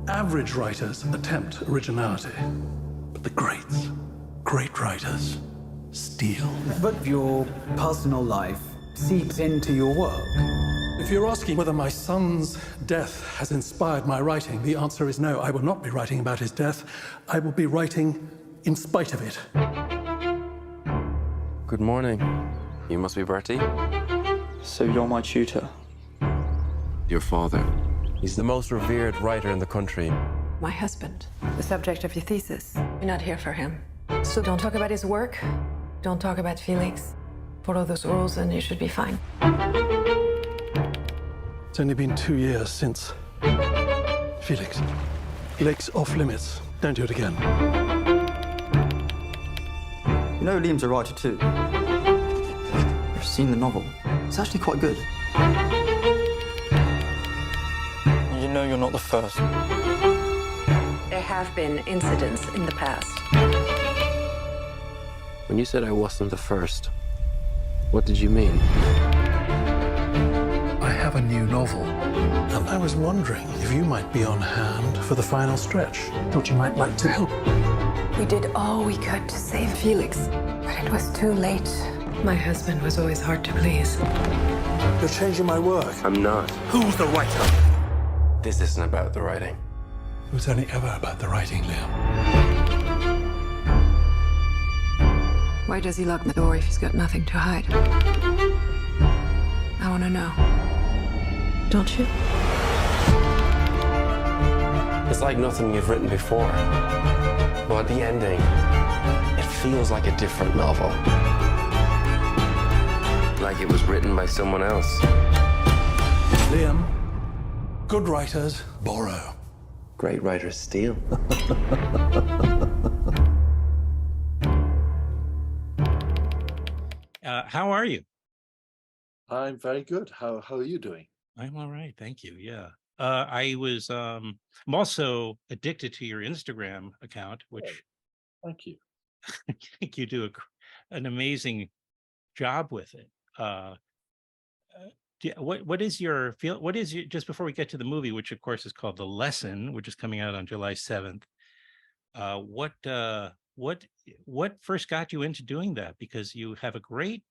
Average writers attempt originality, but the great writers, steal. But your personal life seeps into your work. If you're asking whether my son's death has inspired my writing, the answer is no. I will not be writing about his death. I will be writing in spite of it. Good morning. You must be Bertie? So you're my tutor? Your father. He's the most revered writer in the country. My husband, the subject of your thesis. You're not here for him. So don't talk about his work. Don't talk about Felix. Follow those rules and you should be fine. It's only been 2 years since. Felix. Felix, off limits. Don't do it again. You know Liam's a writer too. I've seen the novel. It's actually quite good. You know you're not the first. There have been incidents in the past. When you said I wasn't the first, what did you mean? I have a new novel, and I was wondering if you might be on hand for the final stretch. Thought you might like to help. We did all we could to save Felix, but it was too late. My husband was always hard to please. You're changing my work. I'm not. Who's the writer? This isn't about the writing. It was only ever about the writing, Liam. Why does he lock the door if he's got nothing to hide? I want to know. Don't you? It's like nothing you've written before. But the ending, it feels like a different novel. Like it was written by someone else. Liam, good writers borrow. Great writers steal. How are you? I'm very good. How are you doing? I'm all right, thank you. Yeah, I'm also addicted to your Instagram account, which Thank you. I think you do an amazing job with it. What is your feel? What is your, just before we get to the movie, which of course is called The Lesson, which is coming out on July 7th. What first got you into doing that? Because you have a great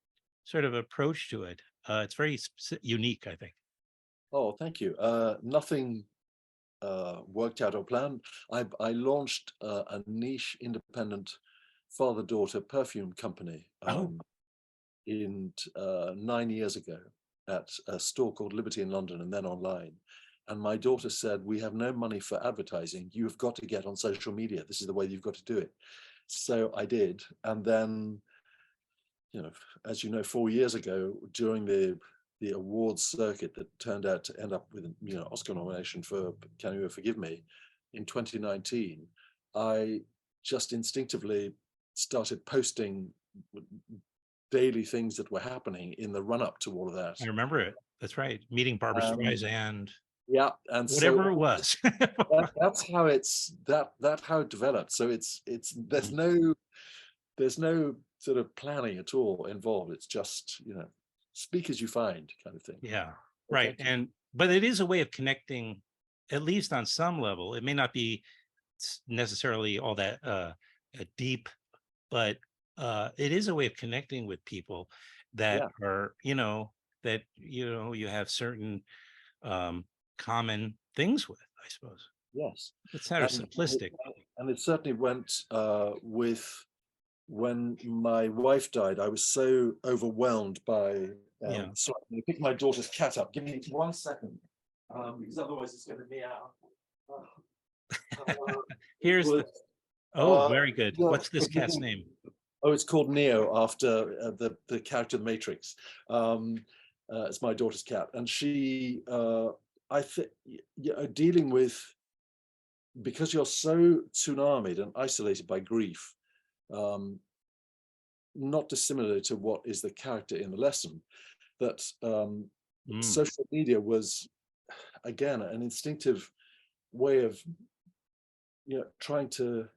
sort of approach to it. It's very unique, I think. Oh, thank you. Nothing worked out or planned. I launched a niche independent father-daughter perfume company in 9 years ago at a store called Liberty in London and then online. And my daughter said, we have no money for advertising. You've got to get on social media. This is the way you've got to do it. So I did. And then, you know, as you know, 4 years ago, during the awards circuit that turned out to end up with, you know, Oscar nomination for Can You Forgive Me in 2019, I just instinctively started posting daily things that were happening in the run-up to all of that. I remember it. That's right. Meeting Barbara Streisand. Yeah, and whatever so it was. that's how how it developed. So it's there's no sort of planning at all involved. It's just, you know, speak as you find kind of thing. Yeah, right. But it is a way of connecting, at least on some level. It may not be necessarily all that deep, but it is a way of connecting with people that are, you have certain common things with, I suppose. Yes. It's sort of simplistic. And it certainly went with when my wife died. I was so overwhelmed by sorry, I'm going to pick my daughter's cat up. Give me 1 second, because otherwise it's going to meow. Here's very good. What's this cat's name? Oh, it's called Neo, after the character in The Matrix. It's my daughter's cat, and she, I think, dealing with, because you're so tsunamied and isolated by grief, not dissimilar to what is the character in The Lesson, that social media was, again, an instinctive way of, trying to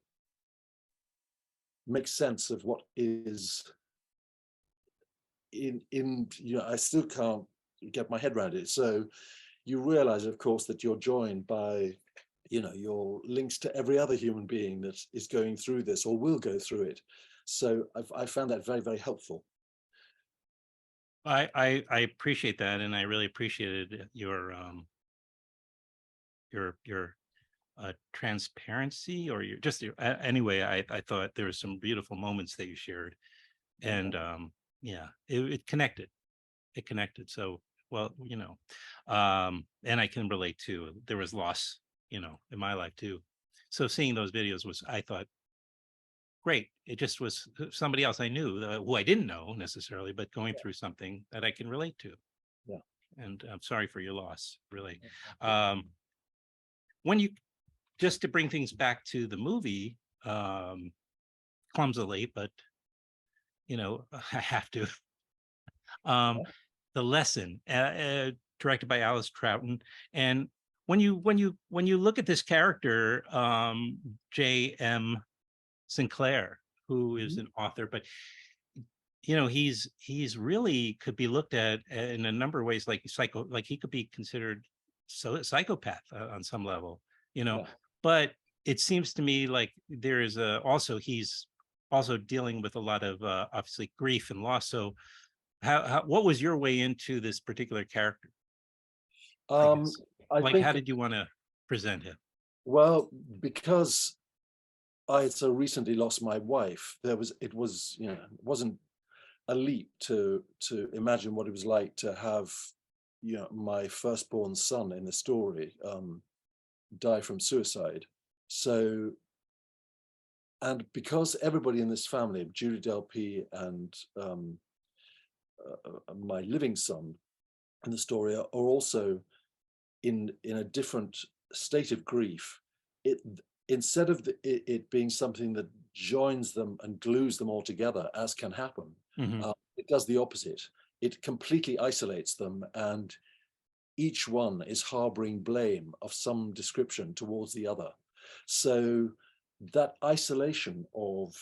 make sense of what is in I still can't get my head around it. So you realize, of course, that you're joined by your links to every other human being that is going through this or will go through it. So I found that very, very helpful. I appreciate that, and I really appreciated your transparency, or anyway. I thought there were some beautiful moments that you shared, and yeah, it connected. It connected. So well, and I can relate too. There was loss, in my life too. So seeing those videos was, I thought, great. It just was somebody else I knew, who I didn't know necessarily, but going through something that I can relate to. Yeah. And I'm sorry for your loss, really. When you, just to bring things back to the movie, clumsily, but I have to. The Lesson, directed by Alice Troughton, and when you look at this character, J.M. Sinclair, who is an author, but he's really could be looked at in a number of ways, like he could be considered a psychopath on some level, but it seems to me like there is he's also dealing with a lot of obviously grief and loss. So what was your way into this particular character? I think, how did you want to present him? Well, because I had so recently lost my wife, it wasn't a leap to imagine what it was like to have my firstborn son in the story die from suicide. So, and because everybody in this family, Julie Delpy and my living son in the story, are also in a different state of grief, instead of it being something that joins them and glues them all together, as can happen, it does the opposite. It completely isolates them, and each one is harboring blame of some description towards the other. So that isolation of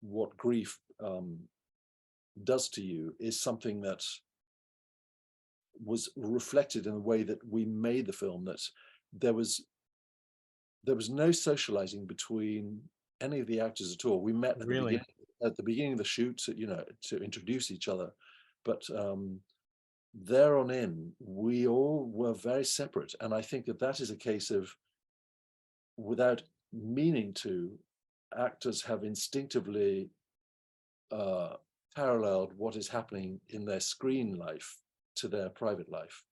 what grief does to you is something that was reflected in the way that we made the film, that there was no socializing between any of the actors at all. We met at the beginning of the shoot, to introduce each other, but there on in, we all were very separate. And I think that is a case of, without meaning to, actors have instinctively paralleled what is happening in their screen life to their private life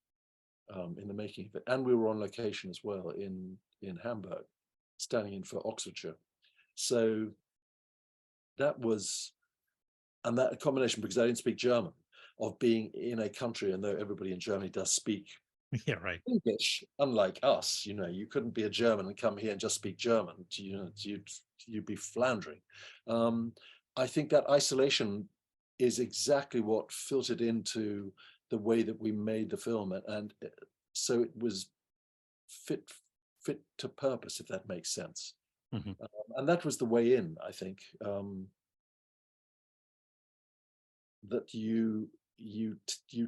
in the making of it. And we were on location as well in Hamburg, standing in for Oxfordshire. So that was, and that combination, because I didn't speak German, of being in a country, and though everybody in Germany does speak English, unlike us, you couldn't be a German and come here and just speak German. You'd be floundering. I think that isolation is exactly what filtered into the way that we made the film, and so it was fit to purpose, if that makes sense. And that was the way in, I think, that you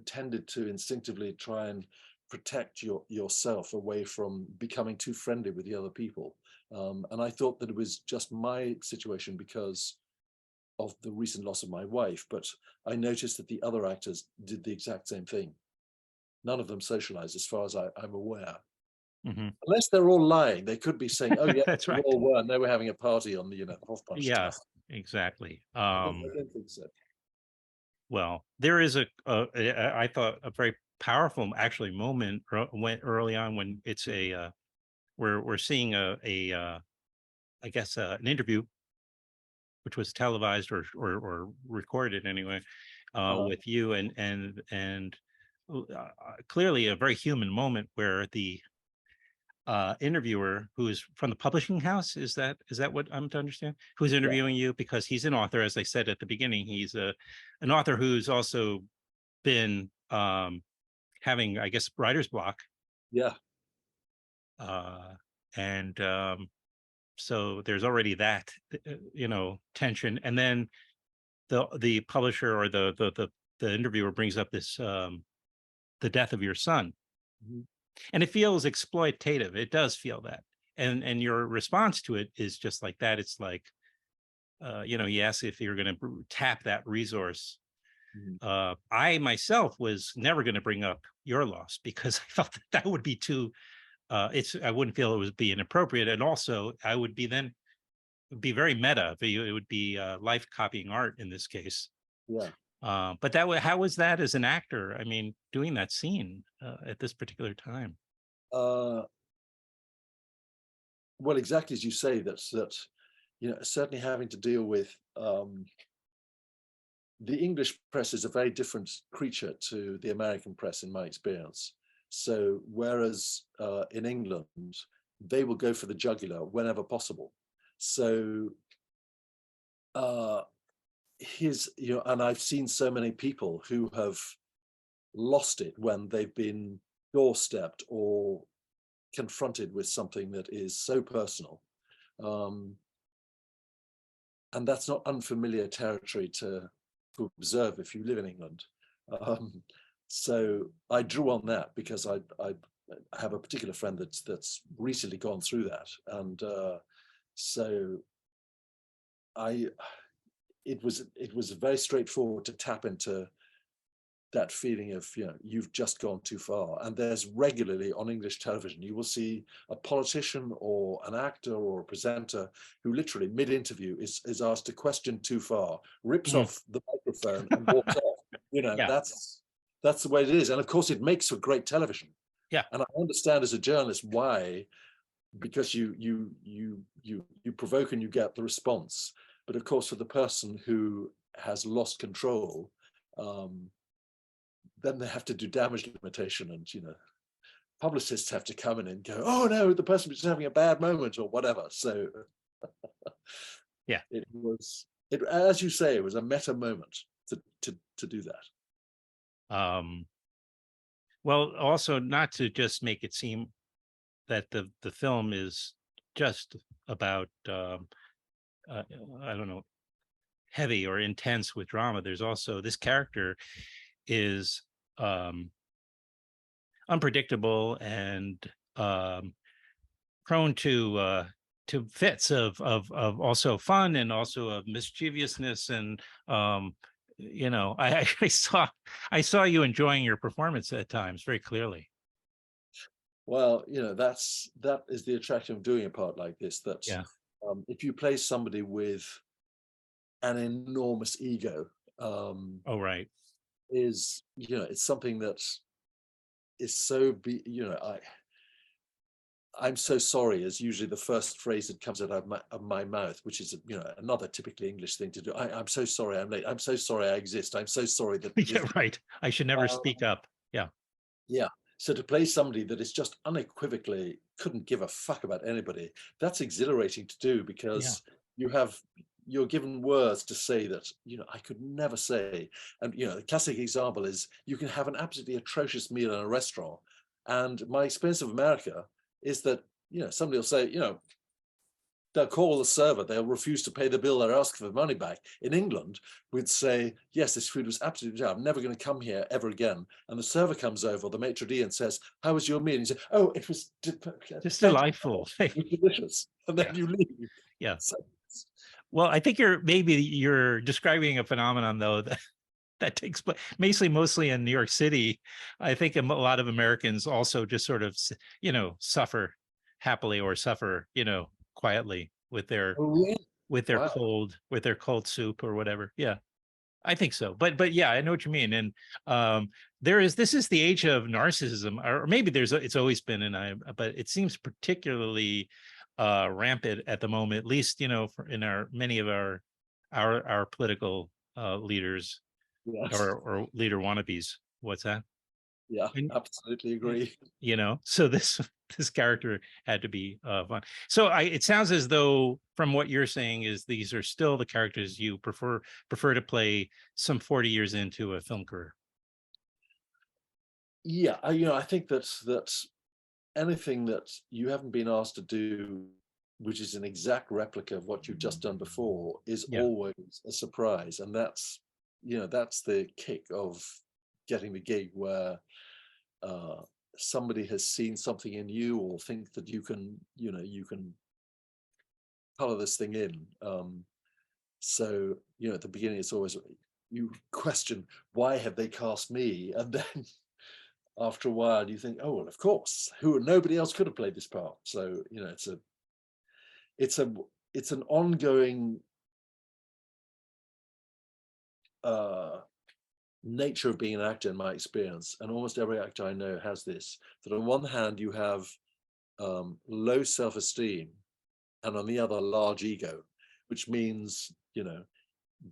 tended to instinctively try and protect yourself away from becoming too friendly with the other people. And I thought that it was just my situation because of the recent loss of my wife, but I noticed that the other actors did the exact same thing. None of them socialized, as far as I'm aware. Unless they're all lying, they could be saying, "Oh yeah, that's right. All were, and they were having a party on the Hofbrauch." Yeah, exactly. I don't think so. Well, there is I thought a very powerful actually moment early on when it's we're seeing I guess an interview, which was televised or recorded anyway, with you and clearly a very human moment where the interviewer, who is from the publishing house, is that what I'm to understand, who's interviewing you, because he's an author, as I said at the beginning. He's an author who's also been having, I guess, writer's block. Yeah. And So there's already that, tension. And then the publisher or the interviewer brings up this, the death of your son. Mhm. And it feels exploitative. It does feel that. And your response to it is just like that. It's like, he asks if you're going to tap that resource. Mhm. I myself was never going to bring up your loss because I felt that would be too, I wouldn't feel it would be inappropriate. And also I would be then, it would be very meta. It would be life copying art in this case. Yeah. But how was that as an actor? I mean, doing that scene at this particular time? Well, exactly as you say, that certainly having to deal with the English press is a very different creature to the American press, in my experience. So whereas in England, they will go for the jugular whenever possible. So and I've seen so many people who have lost it when they've been doorstepped or confronted with something that is so personal. And that's not unfamiliar territory to observe if you live in England. So I drew on that because I have a particular friend that's recently gone through that, and so it was very straightforward to tap into that feeling of, you've just gone too far. And there's regularly on English television, you will see a politician or an actor or a presenter who literally mid-interview is asked a question too far, rips off the microphone and walks off. Yeah. That's the way it is. And of course it makes for great television. Yeah. And I understand as a journalist why, because you provoke and you get the response. But of course, for the person who has lost control, then they have to do damage limitation, and publicists have to come in and go, oh no, the person was just having a bad moment or whatever. So yeah, it was, as you say, it was a meta moment to do that. Well, also not to just make it seem that the film is just about I don't know, heavy or intense with drama. There's also, this character is unpredictable and prone to fits of also fun and also of mischievousness. And I saw you enjoying your performance at times very clearly. Well, that is the attraction of doing a part like this, that if you play somebody with an enormous ego, right, is it's something that is so I'm so sorry is usually the first phrase that comes out of my mouth, which is another typically English thing to do. I'm so sorry I'm late. I'm so sorry I exist. I'm so sorry that yeah, right. I should never speak up. Yeah. So to play somebody that is just unequivocally couldn't give a fuck about anybody, that's exhilarating to do, because you're given words to say that I could never say. And the classic example is, you can have an absolutely atrocious meal in a restaurant, and my experience of America is that somebody will say, they'll call the server, they'll refuse to pay the bill, they're asking for money back. In England, we'd say, yes, this food was absolutely terrible, I'm never going to come here ever again. And the server comes over, the maitre d', and says, how was your meal? And you say, oh, it was just delightful. It was delicious. And then you leave. Yeah. So, well, I think you're describing a phenomenon, though, that takes place mostly in New York City. I think a lot of Americans also just sort of, suffer happily or suffer, quietly with their cold soup or whatever. Yeah, I think so. But yeah, I know what you mean. And this is the age of narcissism, or maybe it's always been, but it seems particularly rampant at the moment, at least in many of our political leaders. yes. or leader wannabes. What's that? Yeah, absolutely agree. So this character had to be fun. So it sounds as though, from what you're saying, is these are still the characters you prefer to play some 40 years into a film career. Yeah, I think that anything that you haven't been asked to do which is an exact replica of what you've just done before, is Yeah. always a surprise. And that's, that's the kick of getting the gig, where somebody has seen something in you or think that you can, you can color this thing in. So, at the beginning, it's always, you question, why have they cast me? And then after a while you think, oh, well, of course, nobody else could have played this part. So, it's an ongoing nature of being an actor, in my experience, and almost every actor I know has this, that on one hand you have low self-esteem, and on the other, large ego, which means,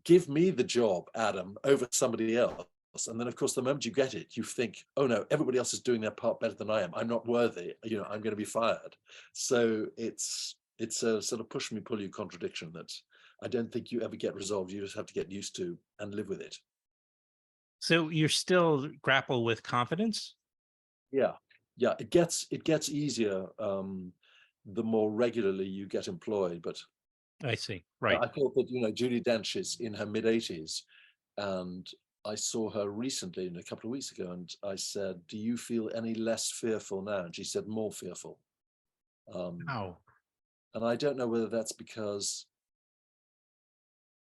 give me the job, Adam, over somebody else. And then, of course, the moment you get it, you think, oh no, everybody else is doing their part better than I am. I'm not worthy, I'm going to be fired. So it's a sort of push me, pull you contradiction that I don't think you ever get resolved. You just have to get used to and live with it. So you're still grapple with confidence? Yeah. It gets easier the more regularly you get employed. But I see. Right. I thought that, Judi Dench is in her mid-80s, and I saw her recently, a couple of weeks ago, and I said, do you feel any less fearful now? And she said, more fearful. Wow. And I don't know whether that's because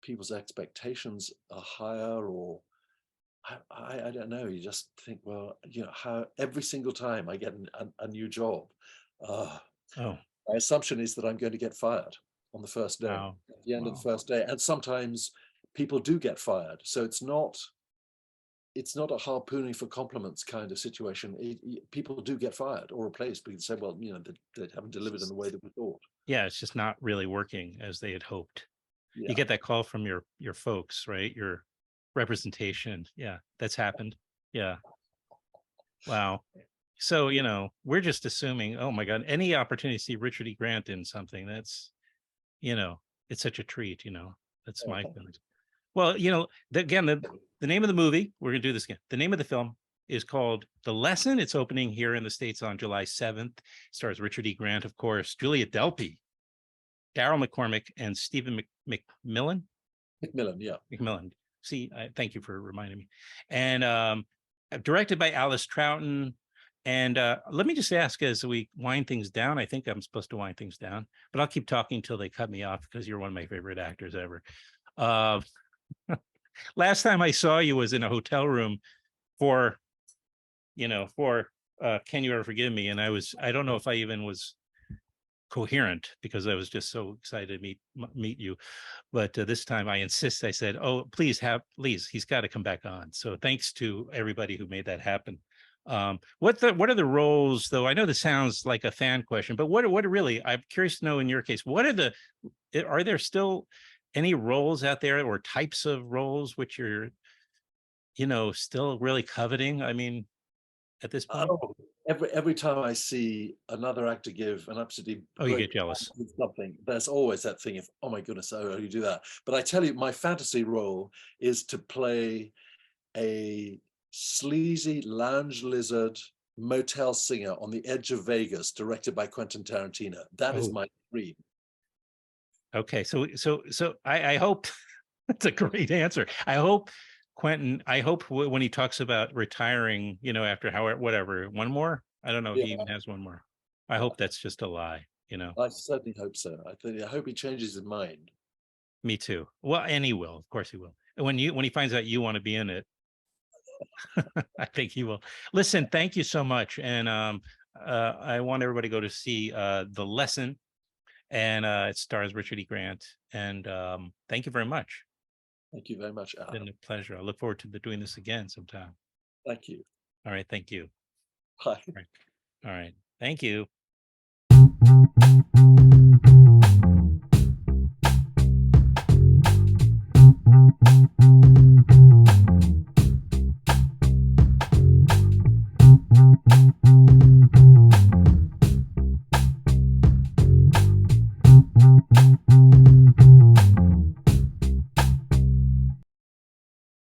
people's expectations are higher, or I don't know. You just think, well, how every single time I get a new job, my assumption is that I'm going to get fired on the first day, at the end of the first day. And sometimes people do get fired. So it's not a harpooning for compliments kind of situation. People do get fired or replaced because they say, well, they haven't delivered in the way that we thought. Yeah, it's just not really working as they had hoped. Yeah. You get that call from your folks, right? Your representation. Yeah, that's happened. Yeah. Wow. So, we're just assuming, oh my God, any opportunity to see Richard E. Grant in something, that's, it's such a treat, that's my feeling. Well, again, the name of the movie, we're going to do this again. The name of the film is called The Lesson. It's opening here in the States on July 7th. It stars Richard E. Grant, of course, Julie Delpy, Daryl McCormack, and Stephen McMillan. McMillan, yeah. McMillan. See, thank you for reminding me. And directed by Alice Troughton. And let me just ask, as we wind things down, I think I'm supposed to wind things down, but I'll keep talking until they cut me off because you're one of my favorite actors ever. Last time I saw you was in a hotel room for Can You Ever Forgive Me? And I don't know if I even was coherent because I was just so excited to meet you. But this time I insist. I said, oh, please, he's got to come back on. So thanks to everybody who made that happen. What are the roles, though? I know this sounds like a fan question, but what are really, I'm curious to know in your case, are there still any roles out there or types of roles which you're, still really coveting? I mean, at this point? Every time I see another actor give an absolutely you get jealous. Something, there's always that thing of, oh my goodness, oh, you do that. But I tell you, my fantasy role is to play a sleazy lounge lizard motel singer on the edge of Vegas, directed by Quentin Tarantino. That is my dream. Okay, so I hope that's a great answer. I hope Quentin, when he talks about retiring, after whatever, one more, I don't know if he even has one more. I hope that's just a lie, I certainly hope so. I hope he changes his mind. Me too. Well, and he will, of course he will. And when he finds out you want to be in it, I think he will. Listen, thank you so much. And I want everybody to go to see The Lesson, and it stars Richard E. Grant. And thank you very much. Thank you very much, Adam. It's been a pleasure. I look forward to doing this again sometime. Thank you. All right. Thank you. Bye. All right. Thank you.